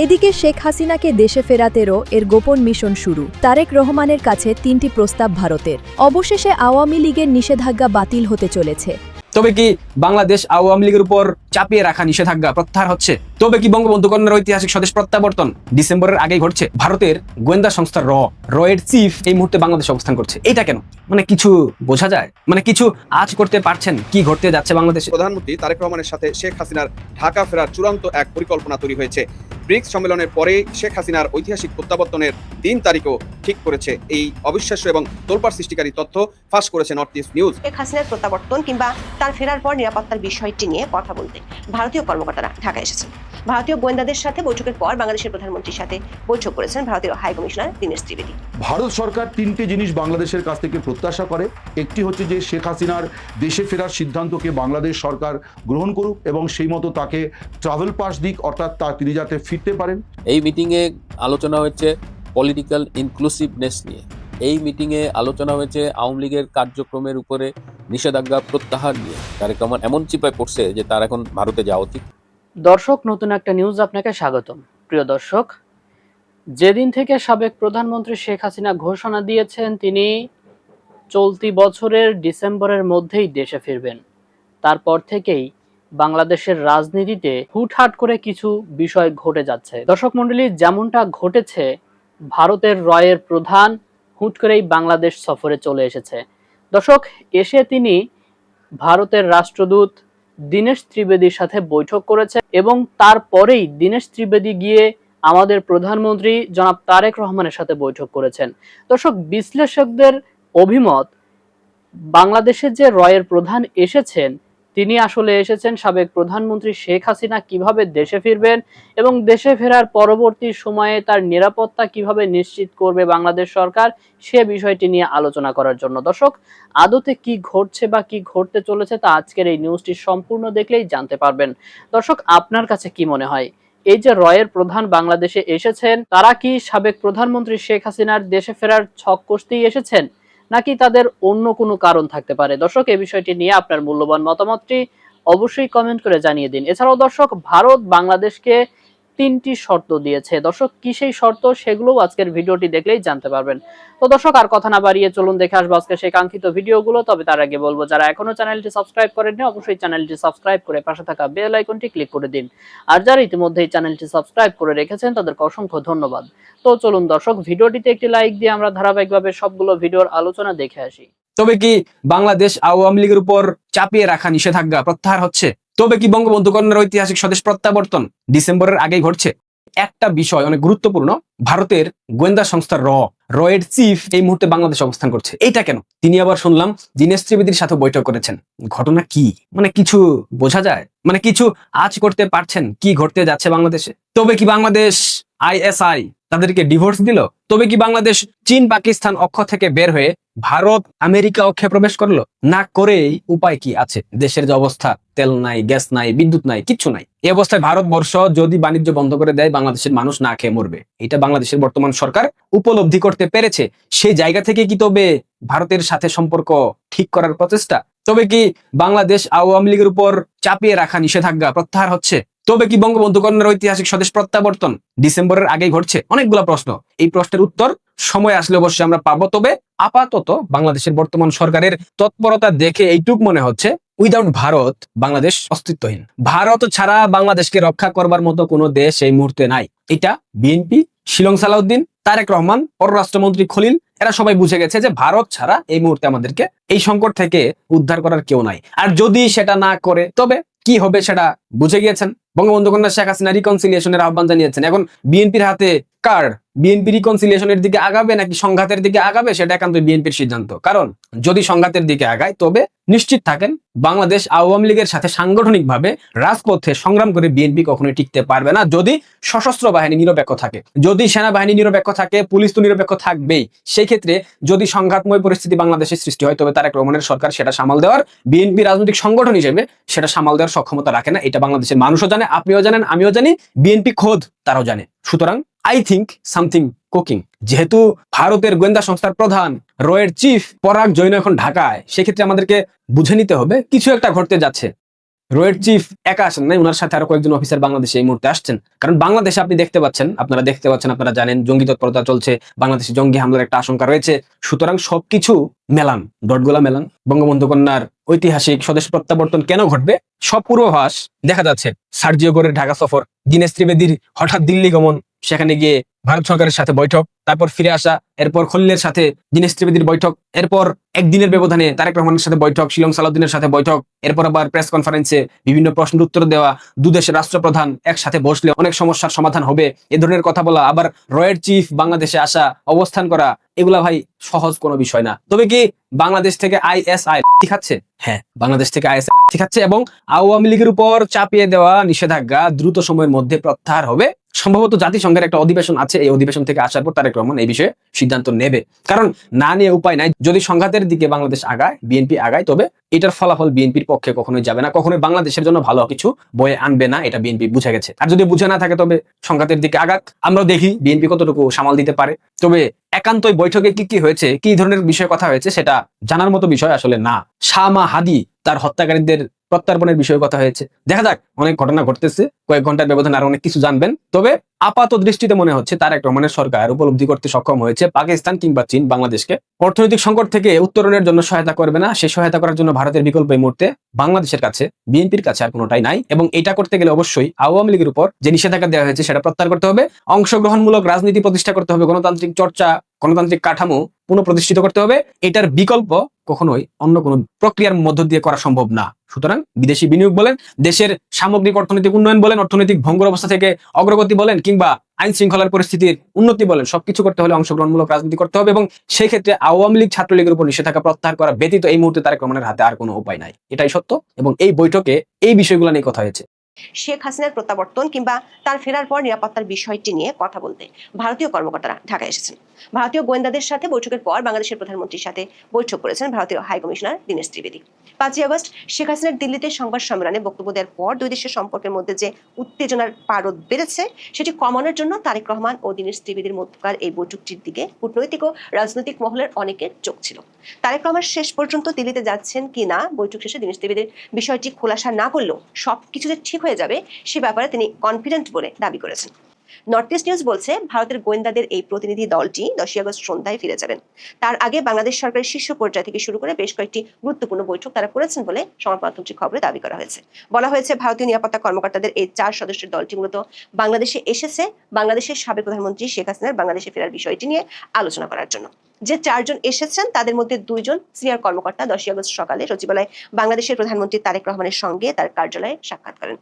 এদিকে শেখ হাসিনাকে দেশে ফেরাতেরও এর গোপন মিশন শুরু। তারেক রহমানের কাছে ৩টি প্রস্তাব ভারতের। অবশেষে আওয়ামী লীগের নিষেধাজ্ঞা বাতিল হতে চলেছে। তবে কি বাংলাদেশ আওয়ামী লীগের উপর চাপিয়ে রাখা নিষেধাজ্ঞা প্রত্যাহার হচ্ছে? তবে কি বঙ্গবন্ধু কন্যার ঐতিহাসিক স্বদেশ প্রত্যাবর্তন ডিসেম্বরের আগেই ঘটছে? ভারতের গোয়েন্দা সংস্থা র এর চিফ এই মুহূর্তে বাংলাদেশে অবস্থান করছে। এটা কেন? কিছু বোঝা যায়? কিছু আজ করতে পারছেন কি ঘটতে যাচ্ছে বাংলাদেশে? প্রধানমন্ত্রী তারেক রহমানের সাথে শেখ হাসিনার ঢাকা ফেরার চূড়ান্ত এক পরিকল্পনা তৈরি হয়েছে। ব্রিক্স সম্মেলনের পরে শেখ হাসিনার ঐতিহাসিক প্রত্যাবর্তনের ৩ তারিখও ঠিক করেছে। এই অবিশ্বাস্য এবং তোলপাড় সৃষ্টিকারী তথ্য ফাঁস করেছে নর্থ ইস্ট নিউজ। শেখ হাসিনার প্রত্যাবর্তন কিংবা তার ফেরার পর নিরাপত্তার বিষয়টি নিয়ে কথা বলতে ভারতীয় কর্মকর্তারা ঢাকায় এসেছেন। ভারতীয় গোয়েন্দাদের সাথে বৈঠকের পর বাংলাদেশের প্রধানমন্ত্রীর সাথে বৈঠক করেছেন ভারতীয় হাই কমিশনার দীনেশ ত্রিবেদী। ভারত সরকার ৩টে জিনিস বাংলাদেশের কাছ থেকে প্রত্যাশা করে। একটি হচ্ছে যে শেখ হাসিনার দেশে ফেরার সিদ্ধান্তকে বাংলাদেশ সরকার গ্রহণ করুক এবং সেই মতো তাকে ট্রাভেল পাস দিক, অর্থাৎ তিনি যাতে ফিরতে পারেন। এই মিটিংয়ে আলোচনা হচ্ছে পলিটিক্যাল ইনক্লুসিভনেস নিয়ে। এই মিটিংয়ে আলোচনা হয়েছে আওয়ামী লীগের কার্যক্রমের উপরে নিষেধাজ্ঞা প্রত্যাহার নিয়ে। তারেক রহমান এমন চিপায় পড়ছে যে তার এখন ভারতে যাওয়া উচিত। দর্শক, নতুন একটা নিউজ আপনাকে স্বাগতম। প্রিয় দর্শক, যেদিন থেকে সাবেক প্রধানমন্ত্রী শেখ হাসিনা ঘোষণা দিয়েছেন তিনি চলতি বছরের ডিসেম্বরের মধ্যেই দেশে ফিরবেন, তারপর থেকেই বাংলাদেশের রাজনীতিতে হুটহাট করে কিছু বিষয় ঘটে যাচ্ছে। দর্শক মণ্ডলী, যেমনটা ঘটেছে, ভারতের রয়ের প্রধান হুট করেই বাংলাদেশ সফরে চলে এসেছে। দর্শক, এসে তিনি ভারতের রাষ্ট্রদূত দীনেশ ত্রিবেদীর সাথে বৈঠক করেছে এবং তারপরেই দীনেশ ত্রিবেদী গিয়ে আমাদের প্রধানমন্ত্রী জনাব তারেক রহমানের সাথে বৈঠক করেছেন। দর্শক, বিশ্লেষকদের অভিমত, বাংলাদেশের যে রয়ের প্রধান এসেছেন তিনি আসলে এসেছেন সাবেক প্রধানমন্ত্রী শেখ হাসিনা কিভাবে দেশে ফিরবেন এবং দেশে ফেরার পরবর্তী সময়ে তার নিরাপত্তা কিভাবে নিশ্চিত করবে বাংলাদেশ সরকার, সে বিষয়টি নিয়ে আলোচনা করার জন্য। দর্শক, আদতে কি ঘটছে বা কি ঘটতে চলেছে তা আজকের এই নিউজটি সম্পূর্ণ দেখলেই জানতে পারবেন। দর্শক, আপনার কাছে কি মনে হয়, এই যে রয়ের প্রধান বাংলাদেশে এসেছেন, তারা কি সাবেক প্রধানমন্ত্রী শেখ হাসিনার দেশে ফেরার ছক কষতেই এসেছেন, নাকি তাদের অন্য কোনো কারণ থাকতে পারে? দর্শক, এই বিষয়টি নিয়ে আপনার মূল্যবান মতামতটি অবশ্যই কমেন্ট করে জানিয়ে দিন। এছাড়াও দর্শক, ভারত বাংলাদেশকে ৩টি শর্ত দিয়েছে। দর্শক, কি সেই শর্ত, সেগুলো আজকের ভিডিওটি দেখলেই জানতে পারবেন। তো দর্শক, আর কথা না বাড়িয়ে চলুন দেখে আসবো আজকে সেই কাঙ্ক্ষিত ভিডিওগুলো। তবে তার আগে বলবো, যারা এখনো চ্যানেলটি সাবস্ক্রাইব করেননি অবশ্যই চ্যানেলটি সাবস্ক্রাইব করে পাশে থাকা বেল আইকনটি ক্লিক করে দিন। আর যারা ইতিমধ্যেই চ্যানেলটি সাবস্ক্রাইব করে রেখেছেন তাদেরকে অসংখ্য ধন্যবাদ। তো চলুন দর্শক, ভিডিওটিতে একটি লাইক দিয়ে আমরা ধারাবাহিকভাবে সবগুলো ভিডিওর আলোচনা দেখে আসি। তবে কি বাংলাদেশ আওয়ামী লীগের উপর চাপিয়ে রাখা নিষেধাজ্ঞা প্রত্যাহার হচ্ছে? তবে কি বঙ্গবন্ধু কন্যার ঐতিহাসিক স্বদেশ প্রত্যাবর্তন ডিসেম্বরের আগেই ঘটছে? একটা বিষয় অনেক গুরুত্বপূর্ণ, ভারতের গোয়েন্দা সংস্থা র এর চিফ এই মুহূর্তে বাংলাদেশে অবস্থান করছে। এটা কেন? তিনি আবার শুনলাম দীনেশ ত্রিবেদীর সাথে বৈঠক করেছেন। ঘটনা কি? কিছু বোঝা যায়? কিছু আজ করতে পারছেন কি ঘটতে যাচ্ছে বাংলাদেশে? তবে কি বাংলাদেশ ISI তাদেরকে ডিভোর্স দিল? তবে কি বাংলাদেশ চীন পাকিস্তান অক্ষ থেকে বের হয়ে ভারত আমেরিকা অক্ষে প্রবেশ করলো? না করেই উপায় কি আছে? দেশের যে অবস্থা, তেল নাই, গ্যাস নাই, বিদ্যুৎ নাই, কিচ্ছু নাই। এই অবস্থায় ভারতবর্ষ যদি বাণিজ্য বন্ধ করে দেয়, বাংলাদেশের মানুষ না খেয়ে মরবে। এটা বাংলাদেশের বর্তমান সরকার উপলব্ধি করতে পেরেছে। সেই জায়গা থেকে কি তবে ভারতের সাথে সম্পর্ক ঠিক করার প্রচেষ্টা? তবে কি বাংলাদেশ আওয়ামী লীগের উপর চাপিয়ে রাখা নিষেধাজ্ঞা প্রত্যাহার হচ্ছে? তবে কি বঙ্গবন্ধু কন্যার ঐতিহাসিক স্বদেশ প্রত্যাবর্তন ডিসেম্বরের আগেই ঘটছে? অনেকগুলো প্রশ্ন। এই প্রশ্নের উত্তর সময় আসলে অবশ্যই আমরা পাবো। তবে আপাতত বাংলাদেশের বর্তমান সরকারের তৎপরতা দেখে এইটুক মনে হচ্ছে, উইদাউট ভারত বাংলাদেশ অস্তিত্বহীন। ভারত ছাড়া বাংলাদেশকে রক্ষা করবার মতো কোনো দেশ এই মুহূর্তে নাই। এটা বিএনপি, শিলং সালাউদ্দিন, তারেক রহমান, পররাষ্ট্রমন্ত্রী খলিল, এরা সবাই বুঝে গেছে যে ভারত ছাড়া এই মুহূর্তে আমাদেরকে এই সংকট থেকে উদ্ধার করার কেউ নাই। আর যদি সেটা না করে তবে কি হবে সেটা বুঝে গিয়েছেন। বঙ্গবন্ধু কন্যা শেখ হাসিনা রিকনসিলিয়েশনের আহ্বান জানিয়েছেন। এখন বিএনপির হাতে কার্ড, বিএনপি রিকনসিলিয়েশনের দিকে আগাবে নাকি সংঘাতের দিকে আগাবে সেটা একান্ত বিএনপির সিদ্ধান্ত। কারণ যদি সংঘাতের দিকে আগায় তবে নিশ্চিত থাকেন বাংলাদেশ আওয়ামী লীগের সাথে সাংগঠনিকভাবে রাজপথে সংগ্রাম করে বিএনপি কখনোই টিকতে পারবে না যদি সশস্ত্র বাহিনী নিরপেক্ষ থাকে। যদি সেনাবাহিনী নিরপেক্ষ থাকে, পুলিশ তো নিরপেক্ষ থাকবেই। সেই ক্ষেত্রে যদি সংঘাতময় পরিস্থিতি বাংলাদেশে সৃষ্টি হয় তবে তারেক রহমানের সরকার সেটা সামাল দেওয়ার, বিএনপি রাজনৈতিক সংগঠন হিসেবে সেটা সামাল দেওয়ার সক্ষমতা রাখে না। এটা বাংলাদেশের মানুষও জানে, আপনিও জানেন, আমিও জানি, বিএনপি খোদ তারাও জানে। সুতরাং আই থিঙ্ক সামথিং কুকিং। যেহেতু ভারতের গোয়েন্দা সংস্থার প্রধান রয়ের চিফ পরাগ জৈন এখন ঢাকায়, সেক্ষেত্রে আমাদেরকে বুঝে নিতে হবে কিছু একটা ঘটতে যাচ্ছে। রোয়ের চিফ একা আসেন নাই, ওনার সাথে আরো কয়েকজন অফিসার বাংলাদেশে এই মুহূর্তে আসছেন। কারণ বাংলাদেশে আপনি দেখতে পাচ্ছেন, আপনারা জানেন জঙ্গি তৎপরতা চলছে, বাংলাদেশে জঙ্গি হামলার একটা আশঙ্কা রয়েছে। সুতরাং সবকিছু মেলান, ডটগুলা মেলান। বঙ্গবন্ধু কন্যার ঐতিহাসিক স্বদেশ প্রত্যাবর্তন কেন ঘটবে, সব পূর্বাভাস দেখা যাচ্ছে। সার্জিও গোরের ঢাকা সফর, দীনেশ ত্রিবেদীর হঠাৎ দিল্লি গমন, সেখানে গিয়ে ভারত সরকারের সাথে বৈঠক, তারপর ফিরে আসা, এরপর খলিলের সাথে দীনেশ ত্রিবেদীর বৈঠক, এরপর একদিনের ব্যবধানে তারেক রহমানের সাথে বৈঠক, শিলং সালাউদ্দিনের সাথে বৈঠক, এরপর আবার প্রেস কনফারেন্সে বিভিন্ন প্রশ্নের উত্তর দেওয়া, দুদেশের রাষ্ট্রপ্রধান একসাথে বসলে অনেক সমস্যার সমাধান হবে, এ ধরনের কথা বলা, আবার রয়ের চিফ বাংলাদেশে আসা, অবস্থান করা, এগুলা ভাই সহজ কোনো বিষয় না। তবে কি বাংলাদেশ থেকে আইএসআই খাচ্ছে? হ্যাঁ, বাংলাদেশ থেকে আইএসআই খাচ্ছে এবং আওয়ামী লীগের উপর চাপিয়ে দেওয়া নিষেধাজ্ঞা দ্রুত সময়ের মধ্যে প্রত্যাহার হবে। সম্ভবত জাতিসংঘের একটা অধিবেশন আছে, এই অধিবেশন থেকে আসার পর তারেক রহমান এই বিষয়ে সিদ্ধান্ত নেবে। কারণ না নিয়ে উপায় নাই। যদি সংঘাতের দিকে বাংলাদেশ আগায়, বিএনপি আগায়, তবে এটার ফলাফল বিএনপির পক্ষে কখনোই যাবে না, কখনোই বাংলাদেশের জন্য ভালো কিছু বয়ে আনবে না, এটা বিএনপি বুঝে গেছে। আর যদি বুঝে না থাকে তবে সংঘাতের দিকে আগাক, আমরাও দেখি বিএনপি কতটুকু সামাল দিতে পারে। তবে একান্তই বৈঠকে কি কি হয়েছে, কি ধরনের বিষয়ে কথা হয়েছে সেটা জানার মতো বিষয় আসলে না। শামা হাদি তার হত্যাকারীদের প্রত্যার্পণের বিষয়ে কথা হয়েছে। দেখা যাক, অনেক ঘটনা ঘটতেছে, কয়েক ঘন্টার ব্যবধানে আর অনেক কিছু জানবেন। তবে আপাত দৃষ্টিতে মনে হচ্ছে তারেক রহমানের সরকার উপলব্ধি করতে সক্ষম হয়েছে পাকিস্তান কিংবা চীন বাংলাদেশকে অর্থনৈতিক সংকট থেকে উত্তরণের জন্য সহায়তা করবে না। সেই সহায়তা করার জন্য ভারতের বিকল্প এই মুহূর্তে বাংলাদেশের কাছে, বিএনপির কাছে আর কোনোটাই নাই। এবং এটা করতে গেলে অবশ্যই আওয়ামী লীগের উপর যে নিষেধাজ্ঞা দেওয়া হয়েছে সেটা প্রত্যাহার করতে হবে, অংশগ্রহণমূলক রাজনীতি প্রতিষ্ঠা করতে হবে, গণতান্ত্রিক চর্চা, গণতান্ত্রিক কাঠামো পুনঃপ্রতিষ্ঠিত করতে হবে। এটার বিকল্প কখনোই অন্য কোনো প্রক্রিয়ার মধ্য দিয়ে করা সম্ভব না। সুতরাং বিদেশি বিনিয়োগ বলেন, দেশের সামগ্রিক অর্থনৈতিক উন্নয়ন বলেন, অর্থনৈতিক ভঙ্গুর অবস্থা থেকে অগ্রগতি বলেন, কিংবা আইন শৃঙ্খলার পরিস্থিতির উন্নতি বলেন, সবকিছু করতে হলে অংশগ্রহণমূলক রাজনীতি করতে হবে। এবং সেই ক্ষেত্রে আওয়ামী লীগ ছাত্রলীগের উপর নিষেধাজ্ঞা প্রত্যাহার করা ব্যতীত এই মুহূর্তে তারেক রহমানের হাতে আর কোনো উপায় নাই, এটাই সত্য। এবং এই বৈঠকে এই বিষয়গুলো নিয়ে কথা হয়েছে। শেখ হাসিনার প্রত্যাবর্তন কিংবা তার ফেরার পর নিরাপত্তার বিষয়টি নিয়ে কথা বলতে ভারতীয় কর্মকর্তারা ঢাকায় এসেছেন। ভারতীয় গোয়েন্দাদের সাথে বৈঠকের পর বাংলাদেশের প্রধানমন্ত্রীর সাথে বৈঠক করেছেন ভারতীয় হাই কমিশনার দীনেশ ত্রিবেদী। 5ই আগস্ট শেখ হাসিনার দিল্লিতে সংবাদ সম্মেলনে বক্তব্য দেওয়ার পর দুই দেশের সম্পর্কের মধ্যে যে উত্তেজনার পারদ বেড়েছে সেটি কমানোর জন্য তারেক রহমান ও দীনেশ ত্রিবেদীর মধ্যকার এই বৈঠকটির দিকে কূটনৈতিক ও রাজনৈতিক মহলের অনেকের চোখ ছিল। তারেক রহমান শেষ পর্যন্ত দিল্লিতে যাচ্ছেন কিনা বৈঠক শেষে দীনেশ ত্রিবেদীর বিষয়টি খোলাসা না করলেও সবকিছু যে ঠিক হয়ে যাবে সে ব্যাপারে তিনি কনফিডেন্ট বলে দাবি করেছেন। নর্থ ইস্ট নিউজ বলছে ভারতের গোয়েন্দাদের এই প্রতিনিধি দলটি 10ই আগস্ট সন্ধ্যায় ফিরে যাবেন। তার আগে বাংলাদেশ সরকারের শীর্ষ পর্যায় থেকে শুরু করে বেশ কয়েকটি গুরুত্বপূর্ণ বৈঠক তারা করেছেন বলে সংবাদ মাধ্যমটির খবরে দাবি করা হয়েছে। বলা হয়েছে ভারতীয় নিরাপত্তা কর্মকর্তাদের এই 4 সদস্যের দলটি মূলত বাংলাদেশে এসেছে বাংলাদেশের সাবেক প্রধানমন্ত্রী শেখ হাসিনার বাংলাদেশে ফেরার বিষয়টি নিয়ে আলোচনা করার জন্য। যে 4 জন এসেছেন তাদের মধ্যে 2 জন সিনিয়র কর্মকর্তা 10ই আগস্ট সকালে সচিবালয়ে বাংলাদেশের প্রধানমন্ত্রী তারেক রহমানের সঙ্গে তার কার্যালয়ে সাক্ষাৎ করেন।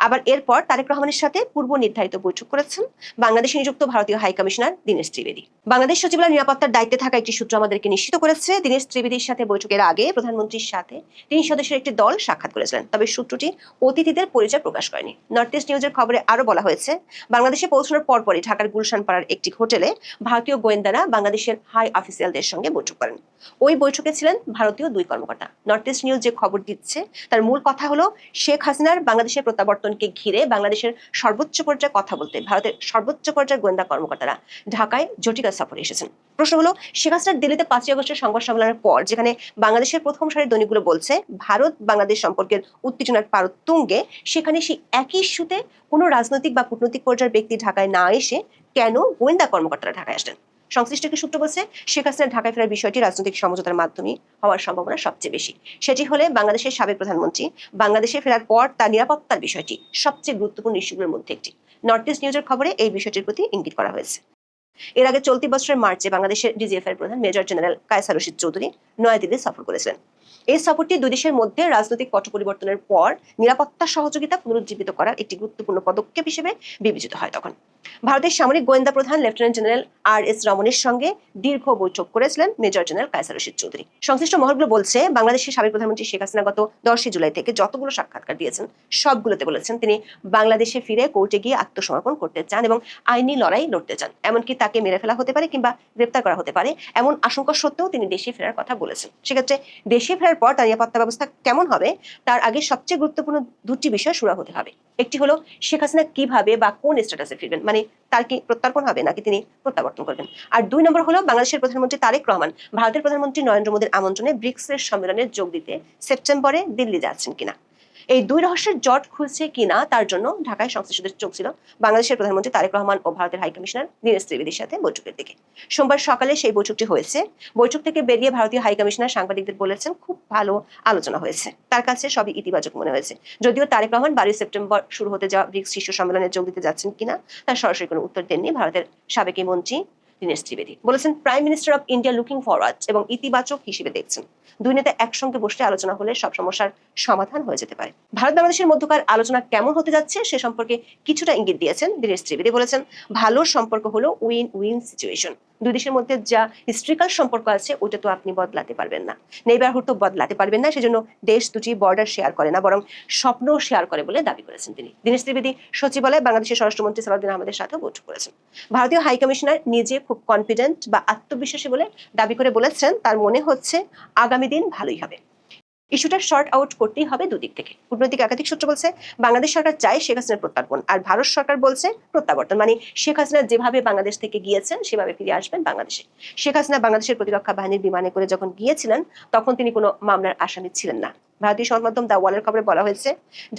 আবার এরপর তারেক রহমানের সাথে পূর্ব নির্ধারিত বৈঠক করেছেন বাংলাদেশে নিযুক্ত ভারতীয় হাই কমিশনার দীনেশ ত্রিবেদী। বাংলাদেশ সচিবালয় নিরাপত্তার দায়িত্বে থাকা একটি সূত্র আমাদেরকে নিশ্চিত করেছে দীনেশ ত্রিবেদীর সাথে বৈঠকের আগে প্রধানমন্ত্রীর সাথে 3 সদস্যের একটি দল সাক্ষাৎ করেছিলেন। তবে সূত্রটি অতিথিদের পরিচয় প্রকাশ করেনি। নর্থ ইস্ট নিউজের খবরে আরো বলা হয়েছে বাংলাদেশে পৌঁছানোর পরপরই ঢাকার গুলশান পাড়ার একটি হোটেলে ভারতীয় গোয়েন্দারা বাংলাদেশের হাই অফিসিয়ালদের সঙ্গে বৈঠক করেন। ওই বৈঠকে ছিলেন ভারতীয় 2 কর্মকর্তা। নর্থ ইস্ট নিউজ যে খবর দিচ্ছে তার মূল কথা হলো শেখ হাসিনার বাংলাদেশের প্রত্যাবর্তনকে ঘিরে বাংলাদেশের সর্বোচ্চ পর্যায়ে কথা বলতে ভারতের সর্বোচ্চ পর্যায়ের গোয়েন্দা কর্মকর্তারা ঢাকায় জটিকা সফরে এসেছেন। প্রশ্ন হলো শেখ হাসিনার দিল্লিতে 5ই আগস্টের সংবাদ সম্মেলনের পর যেখানে বাংলাদেশের প্রথম সারির দৈনিকগুলো বলছে ভারত বাংলাদেশ সম্পর্কের উত্তেজনার পারদ তুঙ্গে, সেখানে সেই একই ইস্যুতে কোনো রাজনৈতিক বা কূটনৈতিক পর্যায়ের ব্যক্তি ঢাকায় না এসে কেন গোয়েন্দা কর্মকর্তারা ঢাকায় আসলেন? সংশ্লিষ্ট একটি সূত্র বলছে শেখ হাসিনার ঢাকায় ফেরার বিষয়টি রাজনৈতিক সমঝোতার মাধ্যমে হওয়ার সম্ভাবনা সবচেয়ে বেশি। সেটি হলে বাংলাদেশের সাবেক প্রধানমন্ত্রী বাংলাদেশে ফেরার পর তার নিরাপত্তার বিষয়টি সবচেয়ে গুরুত্বপূর্ণ ইস্যুগুলোর মধ্যে একটি। নর্থ ইস্ট নিউজের খবরে এই বিষয়টির প্রতি ইঙ্গিত করা হয়েছে। এর আগে চলতি বছরের মার্চে বাংলাদেশের ডিজিএফআই প্রধান মেজর জেনারেল কায়সার রশিদ চৌধুরী নয়াদিল্লি সফর করেছিলেন। এই সফরটি 2 দেশের মধ্যে রাজনৈতিক পট পরিবর্তনের পর নিরাপত্তা সহযোগিতা পুনরুজ্জীবিত করার একটি গুরুত্বপূর্ণ পদক্ষেপ হিসেবে বিবেচিত হয়। তখন ভারতের সামরিক গোয়েন্দা প্রধান লেফটেন্যান্ট জেনারেল আর.এস. রমনের সঙ্গে দীর্ঘ বৈঠক করেছিলেন মেজর জেনারেল কায়সার রশিদ চৌধুরী। সংশ্লিষ্ট মহলগুলো বলছে বাংলাদেশের সাবেক প্রধানমন্ত্রী শেখ হাসিনা গত 10 জুলাই থেকে যতগুলো সাক্ষাৎকার দিয়েছেন সবগুলোতে বলেছেন তিনি বাংলাদেশে ফিরে কোর্টে গিয়ে আত্মসমর্পণ করতে চান এবং আইনি লড়াই লড়তে চান। এমনকি তাকে মেরে ফেলা হতে পারে কিংবা গ্রেপ্তার করা হতে পারে এমন আশঙ্কা সত্ত্বেও তিনি দেশে ফেরার কথা বলেছেন। সেক্ষেত্রে দেশে ফেরার পর তার নিরাপত্তা ব্যবস্থা কেমন হবে তার আগে সবচেয়ে গুরুত্বপূর্ণ 2টি বিষয় শুরু হতে হবে। একটি হলো শেখ হাসিনা কিভাবে বা কোন স্ট্যাটাসে ফিরবেন, মানে তার কি প্রত্যার্পণ হবে নাকি তিনি প্রত্যাবর্তন করবেন। আর 2 নম্বর হলো বাংলাদেশের প্রধানমন্ত্রী তারেক রহমান ভারতের প্রধানমন্ত্রী নরেন্দ্র মোদীর আমন্ত্রণে ব্রিক্সের সম্মেলনে যোগ দিতে সেপ্টেম্বরে দিল্লি যাচ্ছেন কিনা। এই দুই রহস্যের জট খুলছে কিনা তার জন্য ঢাকায় সংশ্লিষ্টদের চোখ ছিল বাংলাদেশের প্রধানমন্ত্রী তারেক রহমান ও ভারতের হাইকমিশনার দীনেশ ত্রিবেদীর সাথে বৈঠকের দিকে। সোমবার সকালে সেই বৈঠকটি হয়েছে। বৈঠক থেকে বেরিয়ে ভারতীয় হাইকমিশনার সাংবাদিকদের বলেছেন, খুব ভালো আলোচনা হয়েছে, তার কাছে সবই ইতিবাচক মনে হয়েছে। যদিও তারেক রহমান 12 সেপ্টেম্বর শুরু হতে যাওয়া ব্রিক্স শীর্ষ সম্মেলনে যোগ দিতে যাচ্ছেন কিনা তার সরাসরি কোনো উত্তর দেননি ভারতের সাবেক মন্ত্রী দীনেশ ত্রিবেদী। বলেছেন, prime minister of India looking forward এবং ইতিবাচক হিসেবে দেখছেন। দুই নেতা একসঙ্গে বসে আলোচনা হলে সব সমস্যার সমাধান হয়ে যেতে পারে। ভারত বাংলাদেশের মধ্যকার আলোচনা কেমন হতে যাচ্ছে সে সম্পর্কে কিছুটা ইঙ্গিত দিয়েছেন দীনেশ ত্রিবেদী। বলেছেন, ভালো সম্পর্ক হলো উইন উইন সিচুয়েশন। দুই দেশের মধ্যে যা হিস্ট্রিক্যাল সম্পর্ক আছে ওটা তো আপনি বদলাতে পারবেন না, নেইবারহুড তো বদলাতে পারবেন না। সেজন্য দেশ দুটি বর্ডার শেয়ার করে না, বরং স্বপ্ন শেয়ার করে বলে দাবি করেছেন তিনি। দীনেশ ত্রিবেদী সচিবালয়ে বাংলাদেশের স্বরাষ্ট্রমন্ত্রী সালাউদ্দিন আহমেদের সাথেও বৈঠক করেছেন। ভারতীয় হাইকমিশনার নিজে খুব কনফিডেন্ট বা আত্মবিশ্বাসী বলে দাবি করে বলেছেন, তার মনে হচ্ছে আগামী দিন ভালোই হবে। ইস্যুটা শর্ট আউট করতেই হবে দুদিক থেকে। কূটনৈতিক একাধিক সূত্র বলছে, বাংলাদেশ সরকার চায় শেখ হাসিনার প্রত্যর্পণ, আর ভারত সরকার বলছে প্রত্যাবর্তন, মানে শেখ হাসিনা যেভাবে বাংলাদেশ থেকে গিয়েছেন সেভাবে ফিরে আসবেন বাংলাদেশে। শেখ হাসিনা বাংলাদেশের প্রতিরক্ষা বাহিনীর বিমানে করে যখন গিয়েছিলেন তখন তিনি কোনো মামলার আসামি ছিলেন না। ভারতীয় সংবাদ মাধ্যম দ্য ওয়ালের খবরে বলা হয়েছে,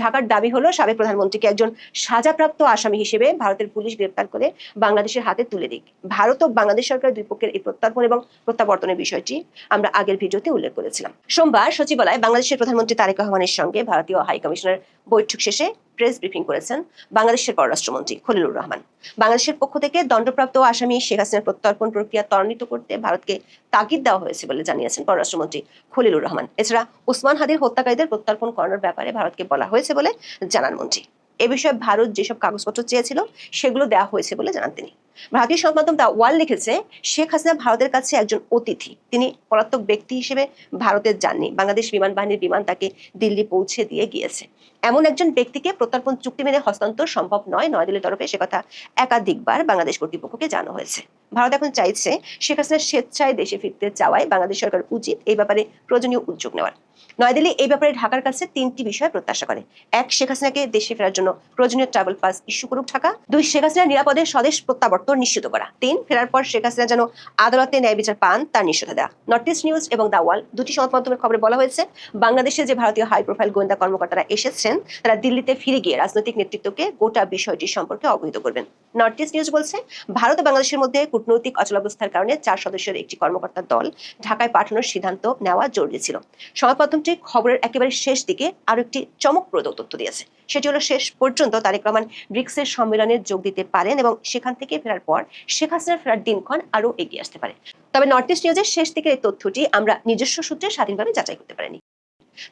ঢাকার দাবি হলো সাবেক প্রধানমন্ত্রীকে একজন সাজাপ্রাপ্ত আসামি হিসেবে ভারতের পুলিশ গ্রেপ্তার করে বাংলাদেশের হাতে তুলে দিক। ভারত ও বাংলাদেশ সরকার দুই পক্ষের এই প্রত্যর্পণ এবং প্রত্যাবর্তনের বিষয়টি আমরা আগের ভিডিওতে উল্লেখ করেছিলাম। সোমবার সচিবালয়ে বাংলাদেশের প্রধানমন্ত্রী তারেক রহমানের সঙ্গে ভারতীয় হাইকমিশনার বৈঠক শেষে প্রেস ব্রিফিং করেছেন বাংলাদেশের পররাষ্ট্রমন্ত্রী খলিলুর রহমান। বাংলাদেশের পক্ষ থেকে দণ্ডপ্রাপ্ত আসামি শেখ হাসিনার প্রত্যর্পণ প্রক্রিয়া ত্বরান্বিত করতে ভারতকে তাগিদ দেওয়া হয়েছে বলে জানিয়েছেন পররাষ্ট্রমন্ত্রী খলিলুর রহমান। এছাড়া ওসমান হাদির হত্যাকারীদের প্রত্যর্পণ করানোর ব্যাপারে ভারতকে বলা হয়েছে বলে জানান মন্ত্রী। এ বিষয়ে ভারত যেসব কাগজপত্র চেয়েছিল সেগুলো দেওয়া হয়েছে বলে জানান তিনি। ভারতীয় সংবাদ মাধ্যম দ্য ওয়াল লিখেছে, শেখ হাসিনা ভারতের কাছে একজন অতিথি, তিনি পলাতক ব্যক্তি হিসেবে ভারতে যাননি। বাংলাদেশ বিমান বাহিনীর বিমান তাকে দিল্লি পৌঁছে দিয়ে গিয়েছে। এমন একজন ব্যক্তিকে প্রত্যর্পণ চুক্তি মেনে হস্তান্তর সম্ভব নয়, নয়াদিল্লির তরফে সে কথা একাধিকবার বাংলাদেশ কর্তৃপক্ষকে জানানো হয়েছে। ভারত এখন চাইছে শেখ হাসিনা স্বেচ্ছায় দেশে ফিরতে চাওয়ায় বাংলাদেশ সরকার উচিত এই ব্যাপারে প্রয়োজনীয় উদ্যোগ নেওয়ার। নয়াদিল্লি এই ব্যাপারে ঢাকার কাছে 3টি বিষয় প্রত্যাশা করে। 1, শেখ হাসিনাকে দেশে ফেরার জন্য প্রয়োজনীয় ট্রাভেল পাস ইস্যু করুক ঢাকা। 2, শেখ হাসিনার নিরাপদে স্বদেশ প্রত্যাবর্তন নিশ্চিত করা। 3, ফেরার পর শেখ হাসিনা যেন আদালতে ন্যায় বিচার পান তার নিশ্চয়তা দেওয়া। নর্থ ইস্ট নিউজ এবং দ্য ওয়াল দুটি সংবাদ মাধ্যমের খবরে বলা হয়েছে, বাংলাদেশে যে ভারতীয় হাই প্রোফাইল গোয়েন্দা কর্মকর্তারা এসেছেন তারা দিল্লিতে ফিরে গিয়ে রাজনৈতিক নেতৃত্বকে গোটা বিষয়টি সম্পর্কে অবহিত করবেন। নর্থ ইস্ট নিউজ বলছে, ভারত ও বাংলাদেশের মধ্যে কূটনৈতিক অচলাবস্থার কারণে 4 সদস্যের একটি কর্মকর্তার দল ঢাকায় পাঠানোর সিদ্ধান্ত নেওয়া জরুরি ছিল। সংবাদ মাধ্যমটি খবরের একেবারে শেষ দিকে আরো একটি চমকপ্রদ তথ্য দিয়েছে। সেটি হলো, শেষ পর্যন্ত তারেক রহমান ব্রিক্সের সম্মেলনে যোগ দিতে পারেন এবং সেখান থেকে ফেরার পর শেখ হাসিনার ফেরার দিনক্ষণ আরো এগিয়ে আসতে পারে। তবে নর্থ ইস্ট নিউজের শেষ দিকের এই তথ্যটি আমরা নিজস্ব সূত্রে স্বাধীনভাবে যাচাই করতে পারিনি।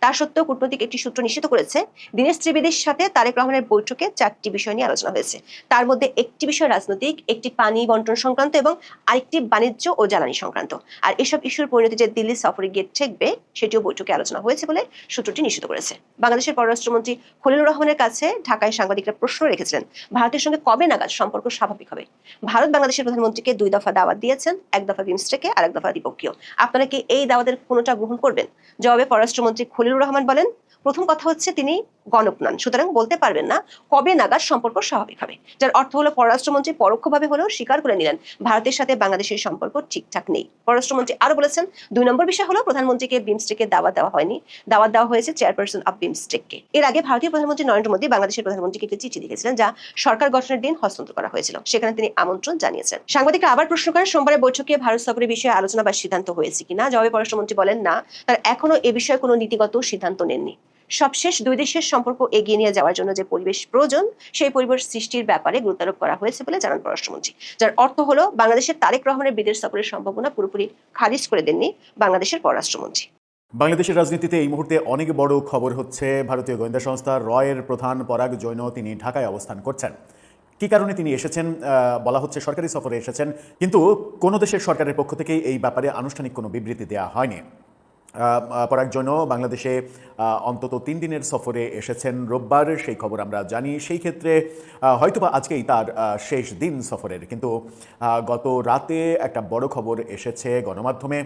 তা সত্ত্বেও কূটনৈতিক একটি সূত্র নিশ্চিত করেছে, দীনেশ ত্রিবেদীর সাথে তারেক রহমানের বৈঠকে 4টি বিষয় নিয়ে আলোচনা হয়েছে। তার মধ্যে একটি বিষয় রাজনৈতিক, একটি পানি বন্টন সংক্রান্ত এবং আরেকটি বাণিজ্য ও জ্বালানি সংক্রান্ত। আর এসব ইস্যুর পরিণতি যে দিল্লি সফরে গিয়ে ঠেকবে সেটিও বৈঠকে আলোচনা হয়েছে বলে সূত্রটি নিশ্চিত করেছে। বাংলাদেশের পররাষ্ট্রমন্ত্রী খলিলুর রহমানের কাছে ঢাকায় সাংবাদিকরা প্রশ্ন রেখেছিলেন, ভারতের সঙ্গে কবে নাগাদ সম্পর্ক স্বাভাবিক হবে। ভারত বাংলাদেশের প্রধানমন্ত্রীকে 2 দফা দাওয়াত দিয়েছেন, 1 দফা বিমস্টেকে আর 1 দফা দ্বিপক্ষীয়। আপনারা কি এই দাওয়াতের কোনোটা গ্রহণ করবেন? জবাবে পররাষ্ট্রমন্ত্রী খলিলুর রহমান বলেন, প্রথম কথা হচ্ছে তিনি গণক নন, সুতরাং বলতে পারবেন না কবে নাগাদ সম্পর্ক স্বাভাবিক হবে। যার অর্থ হলো পররাষ্ট্রমন্ত্রী পরোক্ষভাবে হলেও স্বীকার করে নিলেন ভারতের সাথে বাংলাদেশের সম্পর্ক ঠিকঠাক নেই। পররাষ্ট্রমন্ত্রী আরো বলেছেন, 2 নম্বর বিষয় হলো প্রধানমন্ত্রীকে বিমস্টেকে দাওয়াত দেওয়া হয়নি, দাওয়াত দেওয়া হয়েছে চেয়ারপারসন অব বিমস্টেককে। এর আগে ভারতীয় প্রধানমন্ত্রী নরেন্দ্র মোদী বাংলাদেশের প্রধানমন্ত্রীকে একটি চিঠি লিখেছিলেন যা সরকার গঠনের দিন হস্তান্তর করা হয়েছিল। সেখানে তিনি আমন্ত্রণ জানিয়েছেন। সাংবাদিকরা আবার প্রশ্ন করেন, সোমবারের বৈঠকে ভারত সফরের বিষয়ে আলোচনা বা সিদ্ধান্ত হয়েছে কিনা। জবাবে পররাষ্ট্রমন্ত্রী বলেন, না, তার এখনো এ বিষয়ে কোনো নীতিগত সিদ্ধান্ত নেননি। সবশেষ 2 দেশের সম্পর্ক এগিয়ে নিয়ে যাওয়ার জন্য যে পরিবেশ প্রয়োজন সেই পরিবেশ সৃষ্টির ব্যাপারে গুরুত্বারোপ করা হয়েছে বলে জানান পররাষ্ট্রমন্ত্রী। যার অর্থ হলো বাংলাদেশের তারেক রহমানের বিদেশ সফরের সম্ভাবনা পুরোপুরি খারিজ করে দেননি বাংলাদেশের পররাষ্ট্রমন্ত্রী। বাংলাদেশের রাজনীতিতে এই মুহূর্তে অনেক বড় খবর হচ্ছে, ভারতীয় গোয়েন্দা সংস্থা রয়ের প্রধান পরাগ জৈন তিনি ঢাকায় অবস্থান করছেন। কী কারণে তিনি এসেছেন বলা হচ্ছে সরকারি সফরে এসেছেন, কিন্তু কোনো দেশের সরকারের পক্ষ থেকেই এই ব্যাপারে আনুষ্ঠানিক কোনো বিবৃতি দেওয়া হয়নি। পরাগ জৈন বাংলাদেশে অন্তত 3 দিনের সফরে এসেছেন রোববার, সেই খবর আমরা জানি। সেই ক্ষেত্রে হয়তোবা আজকেই তার শেষ দিন সফরের, কিন্তু গত রাতে একটা বড় খবর এসেছে গণমাধ্যমে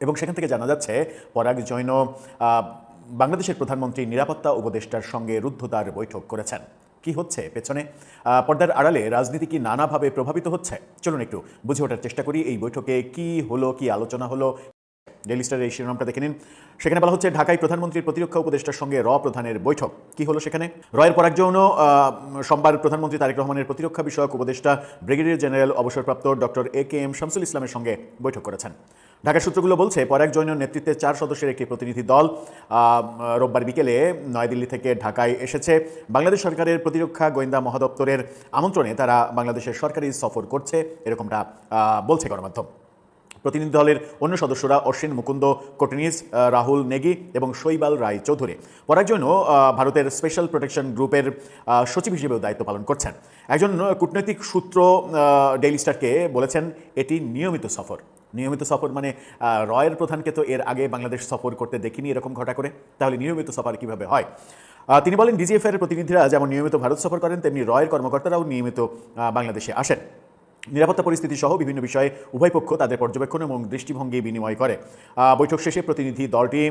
এবং সেখান থেকে জানা যাচ্ছে পরাগ জৈন বাংলাদেশের প্রধানমন্ত্রী নিরাপত্তা উপদেষ্টার সঙ্গে রুদ্ধদ্বার বৈঠক করেছেন। কি হচ্ছে পেছনে? পর্দার আড়ালে রাজনীতি কি নানাভাবে প্রভাবিত হচ্ছে? চলুন একটু বুঝে ওঠার চেষ্টা করি এই বৈঠকে কি হলো, কি আলোচনা হলো। ডেইলি স্টারের এই শিরোনামটা দেখে নিন। সেখানে বলা হচ্ছে ঢাকায় প্রধানমন্ত্রীর প্রতিরক্ষা উপদেষ্টার সঙ্গে প্রধানের বৈঠক। কি হলো সেখানে? রয়ের পরাগ যৌন সোমবার প্রধানমন্ত্রী তারেক রহমানের প্রতিরক্ষা বিষয়ক উপদেষ্টা ব্রিগেডিয়ার জেনারেল অবসরপ্রাপ্ত ডক্টর AKM শামসুল ইসলামের সঙ্গে বৈঠক করেছেন। ঢাকার সূত্রগুলো বলছে পরাগ জৈনের নেতৃত্বে 4 সদস্যের একটি প্রতিনিধি দল রোববার বিকেলে নয়াদিল্লি থেকে ঢাকায় এসেছে। বাংলাদেশ সরকারের প্রতিরক্ষা গোয়েন্দা মহাদপ্তরের আমন্ত্রণে তারা বাংলাদেশের সরকারি সফর করছে, এরকমটা বলছে গণমাধ্যম। প্রতিনিধি দলের অন্য সদস্যরা অশ্বিন মুকুন্দ কোটনিস, রাহুল নেগি এবং শৈবাল রায় চৌধুরী। পরাগ জৈন ভারতের স্পেশাল প্রোটেকশন গ্রুপের সচিব হিসেবেও দায়িত্ব পালন করছেন। একজন কূটনৈতিক সূত্র ডেইলি স্টারকে বলেছেন এটি নিয়মিত সফর। নিয়মিত সফর মানে রয়ের প্রধানকে তো এর আগে বাংলাদেশ সফর করতে দেখিনি এরকম ঘটা করে, তাহলে নিয়মিত সফর কিভাবে হয়? তিনি বলেন DGF এর প্রতিনিধিরা যেমন নিয়মিত ভারত সফর করেন, তেমনি রয়ের কর্মকর্তারাও নিয়মিত বাংলাদেশে আসেন। নিরাপত্তা পরিস্থিতি সহ বিভিন্ন বিষয়ে উভয় পক্ষ তাদের পর্যবেক্ষণ এবং দৃষ্টিভঙ্গি বিনিময় করে। বৈঠক শেষে প্রতিনিধি দলটি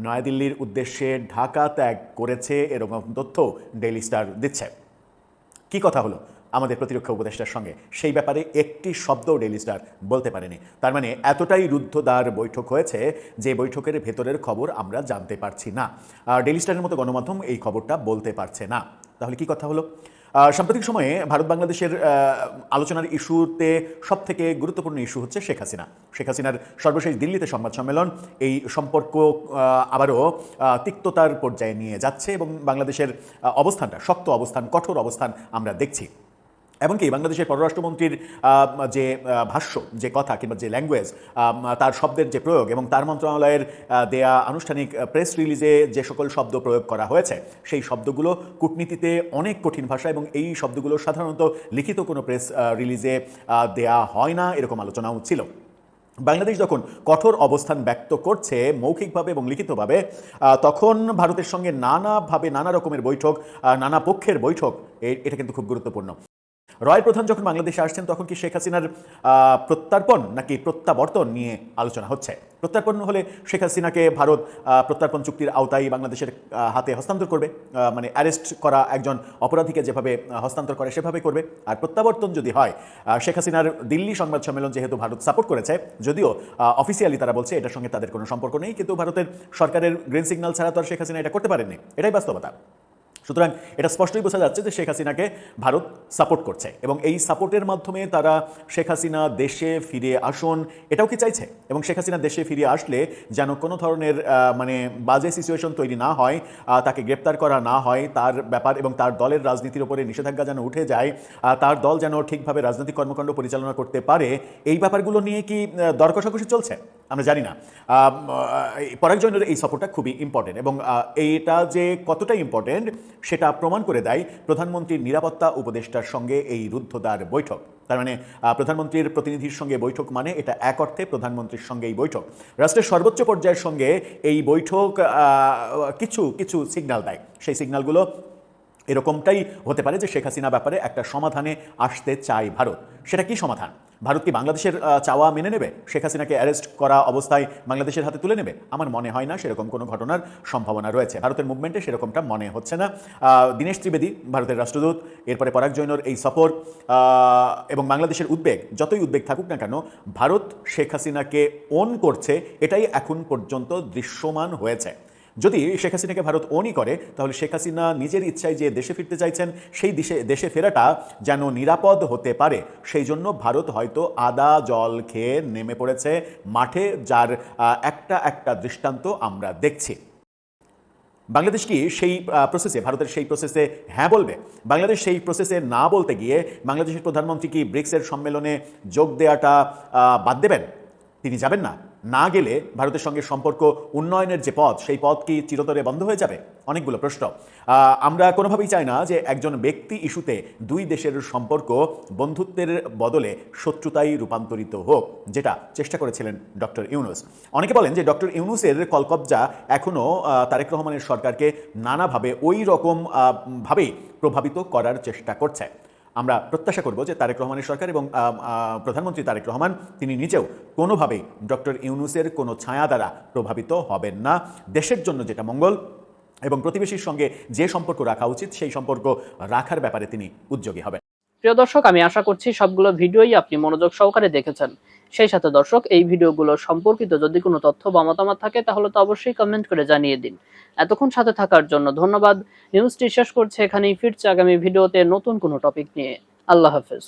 নয়াদিল্লির উদ্দেশ্যে ঢাকা ত্যাগ করেছে, এরকম তথ্য ডেইলি স্টার দিচ্ছে। কি কথা হলো আমাদের প্রতিরক্ষা উপদেষ্টার সঙ্গে, সেই ব্যাপারে একটি শব্দ ডেইলি স্টার বলতে পারেনি। তার মানে এতটাই রুদ্ধদ্বার বৈঠক হয়েছে যে বৈঠকের ভেতরের খবর আমরা জানতে পারছি না। ডেইলি স্টারের মতো গণমাধ্যম এই খবরটা বলতে পারছে না। তাহলে কি কথা হলো? সাম্প্রতিক সময়ে ভারত বাংলাদেশের আলোচনার ইস্যুতে সবথেকে গুরুত্বপূর্ণ ইস্যু হচ্ছে শেখ হাসিনা। শেখ হাসিনার সর্বশেষ দিল্লিতে সংবাদ সম্মেলন এই সম্পর্ক আবারও তিক্ততার পর্যায়ে নিয়ে যাচ্ছে এবং বাংলাদেশের অবস্থানটা শক্ত অবস্থান, কঠোর অবস্থান আমরা দেখছি। এমনকি বাংলাদেশের পররাষ্ট্রমন্ত্রীর যে ভাষ্য, যে কথা কিংবা যে ল্যাঙ্গুয়েজ, তার শব্দের যে প্রয়োগ এবং তার মন্ত্রণালয়ের দেয়া আনুষ্ঠানিক প্রেস রিলিজে যে সকল শব্দ প্রয়োগ করা হয়েছে, সেই শব্দগুলো কূটনীতিতে অনেক কঠিন ভাষা এবং এই শব্দগুলো সাধারণত লিখিত কোনো প্রেস রিলিজে দেয়া হয় না, এরকম আলোচনাও ছিল। বাংলাদেশ যখন কঠোর অবস্থান ব্যক্ত করছে মৌখিকভাবে এবং লিখিতভাবে, তখন ভারতের সঙ্গে নানাভাবে নানা রকমের বৈঠক, নানা পক্ষের বৈঠক, এটা কিন্তু খুব গুরুত্বপূর্ণ। রয়ের প্রধান যখন বাংলাদেশে আসছেন তখন কি শেখ হাসিনার প্রত্যর্পণ নাকি প্রত্যাবর্তন নিয়ে আলোচনা হচ্ছে? প্রত্যর্পণ হলে শেখ হাসিনাকে ভারত প্রত্যর্পণ চুক্তির আওতায় বাংলাদেশের হাতে হস্তান্তর করবে, মানে অ্যারেস্ট করা একজন অপরাধীকে যেভাবে হস্তান্তর করে সেভাবে করবে। আর প্রত্যাবর্তন যদি হয়, শেখ হাসিনার দিল্লি সংবাদ সম্মেলন যেহেতু ভারত সাপোর্ট করেছে, যদিও অফিসিয়ালি তারা বলছে এটার সঙ্গে তাদের কোনো সম্পর্ক নেই, কিন্তু ভারতের সরকারের গ্রিন সিগন্যাল ছাড়া তো আর শেখ হাসিনা এটা করতে পারেননি, এটাই বাস্তবতা। সুতরাং এটা স্পষ্টই বোঝা যাচ্ছে যে শেখ হাসিনাকে ভারত সাপোর্ট করছে এবং এই সাপোর্টের মাধ্যমে তারা শেখ হাসিনা দেশে ফিরে আসুন এটাও কি চাইছে। এবং শেখ হাসিনা দেশে ফিরে আসলে যেন কোনো ধরনের মানে বাজে সিচুয়েশন তৈরি না হয়, তাকে গ্রেপ্তার করা না হয়, তার ব্যাপার এবং তার দলের রাজনীতির উপরে নিষেধাজ্ঞা যেন উঠে যায়, তার দল যেন ঠিকভাবে রাজনৈতিক কর্মকাণ্ড পরিচালনা করতে পারে, এই ব্যাপারগুলো নিয়ে কি দর কষাকষি চলছে আমরা জানি না। পরাগ জৈনের এই সাপোর্টটা খুবই ইম্পর্টেন্ট এবং এইটা যে কতটা ইম্পর্টেন্ট সেটা প্রমাণ করে দেয় প্রধানমন্ত্রীর নিরাপত্তা উপদেষ্টার সঙ্গে এই রুদ্ধদ্বার বৈঠক। তার মানে প্রধানমন্ত্রীর প্রতিনিধির সঙ্গে বৈঠক মানে এটা এক অর্থে প্রধানমন্ত্রীর সঙ্গে এই বৈঠক। রাষ্ট্রের সর্বোচ্চ পর্যায়ের সঙ্গে এই বৈঠক কিছু কিছু সিগন্যাল দেয়। সেই সিগন্যালগুলো এরকমটাই হতে পারে যে শেখ হাসিনা ব্যাপারে একটা সমাধানে আসতে চায় ভারত। সেটা কি সমাধান? ভারত কি বাংলাদেশের চাওয়া মেনে নেবে? শেখ হাসিনাকে অ্যারেস্ট করা অবস্থায় বাংলাদেশের হাতে তুলে নেবে? আমার মনে হয় না সেরকম কোনো ঘটনার সম্ভাবনা রয়েছে। ভারতের মুভমেন্টে সেরকমটা মনে হচ্ছে না। দীনেশ ত্রিবেদী ভারতের রাষ্ট্রদূত, এরপরে পরাগ জৈনর এই সফর এবং বাংলাদেশের উদ্বেগ, যতই উদ্বেগ থাকুক না কেন, ভারত শেখ হাসিনাকে ওন করছে এটাই এখন পর্যন্ত দৃশ্যমান হয়েছে। যদি শেখ হাসিনাকে ভারত ওনই করে তাহলে শেখ হাসিনা নিজের ইচ্ছায় যে দেশে ফিরতে চাইছেন সেই দেশে ফেরাটা যেন নিরাপদ হতে পারে, সেই জন্য ভারত হয়তো আদা জল খেয়ে নেমে পড়েছে মাঠে, যার একটা দৃষ্টান্ত আমরা দেখছি। বাংলাদেশ কি সেই প্রসেসে, ভারতের সেই প্রসেসে হ্যাঁ বলবে? বাংলাদেশ সেই প্রসেসে না বলতে গিয়ে বাংলাদেশের প্রধানমন্ত্রী কি ব্রিক্সের সম্মেলনে যোগ দেওয়াটা বাদ দেবেন? তিনি যাবেন না? না গেলে ভারতের সঙ্গে সম্পর্ক উন্নয়নের যে পথ, সেই পথ কি চিরতরে বন্ধ হয়ে যাবে? অনেকগুলো প্রশ্ন। আমরা কোনোভাবেই চাই না যে একজন ব্যক্তি ইস্যুতে দুই দেশের সম্পর্ক বন্ধুত্বের বদলে শত্রুতায় রূপান্তরিত হোক, যেটা চেষ্টা করেছিলেন ডক্টর ইউনূস। অনেকে বলেন যে ডক্টর ইউনূসের কলকবজা এখনও তারেক রহমানের সরকারকে নানাভাবে ওই রকম ভাবেই প্রভাবিত করার চেষ্টা করছে। আমরা প্রত্যাশা করব যে তারেক রহমানের সরকার এবং প্রধানমন্ত্রী তারেক রহমান তিনি নিজেও কোনোভাবেই ডক্টর ইউনূসের কোনো ছায়া দ্বারা প্রভাবিত হবেন না। দেশের জন্য যেটা মঙ্গল এবং প্রতিবেশীর সঙ্গে যে সম্পর্ক রাখা উচিত সেই সম্পর্ক রাখার ব্যাপারে তিনি উদ্যোগী হবেন। প্রিয় দর্শক, আমি আশা করছি সবগুলো ভিডিওই আপনি মনোযোগ সহকারে দেখেছেন সেই সাথে দর্শক, এই ভিডিওগুলো সম্পর্কিত যদি কোনো তথ্য বা মতামত থাকে তাহলে তো অবশ্যই কমেন্ট করে জানিয়ে দিন। এতক্ষণ সাথে থাকার জন্য ধন্যবাদ। নিউজটি শেষ করছে এখানেই, ফিরছে আগামী ভিডিওতে নতুন কোনো টপিক নিয়ে। আল্লাহ হাফেজ।